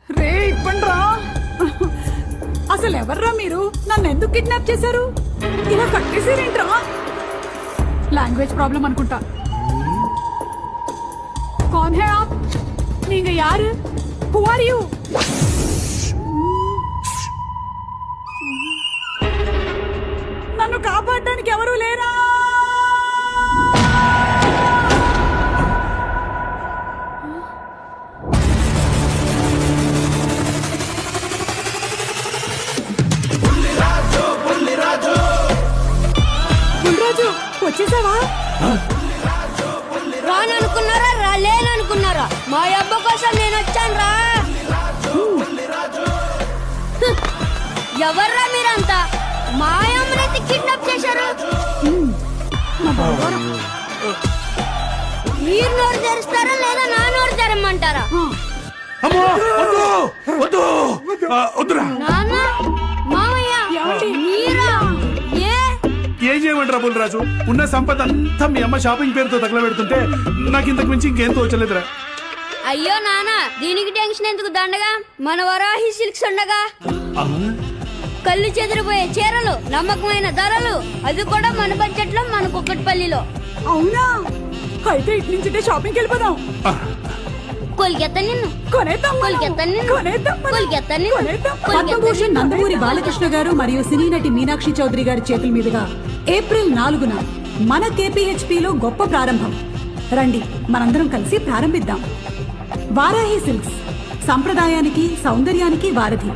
రే ఇప్పండ్రా, అసలు ఎవర్రా మీరు? నన్ను ఎందుకు కిడ్నాప్ చేశారు? ఇలా కట్టేసారేంట్రా? లాంగ్వేజ్ ప్రాబ్లం అనుకుంటా. कौन है आप? நீங்க யாரு? Who are you? నన్ను కాపాడడానికి ఎవరు లేరా? బుల్లిరాజు వచ్చేసావా? రాననుకున్నారా రాలేననుకున్నారా? మా అబ్బ కోసం నేను వచ్చాను రా. ఎవర్రా మీరంతా? మా అమ్మనైతే కిడ్నాప్ చేశారు. మీరు నోరు తెరుస్తారా లేదా నా నోరు తెరమ్మంటారా? నాన్న మామయ్య మీరా? ఏం చేయమంటారా బుల్లిరాజు? ఉన్న సంపద అంతా మీ అమ్మ షాపింగ్ పేరుతో తగలబెడుతుంటే నాకు ఇంతకు మించి ఇంకేం తోచలేదురా. అయ్యో నాన్న, దీనికి టెన్షన్ ఎందుకు? దండగా మన వరాహి సిల్క్స్ ఉండగా కళ్ళు చెదిరిపోయే చీరలు, నమ్మకమైన ధరలు, అది కూడా మన బడ్జెట్ లో మన కుక్కట్పల్లిలో. అవునా? అయితే ఇటు నుంచి షాపింగ్కి వెళ్ళిపోదాం. కొలికెత్త నిన్ను కొనేద్దాం, కొలికెత్త నిన్ను కొనేద్దాం, కొలికెత్త నిన్ను కొనేద్దాం. పద్మభూషణ్ నందమూరి బాలకృష్ణ గారు మరియు సినీ నటి మీనాక్షి చౌదరి గారి చేతుల మీదుగా ఏప్రిల్ 4న మన KPHPలో గొప్ప ప్రారంభం. రండి మనందరం కలిసి ప్రారంభిద్దాం. వారాహి సిల్క్స్, సంప్రదాయానికి సౌందర్యానికి వారధి.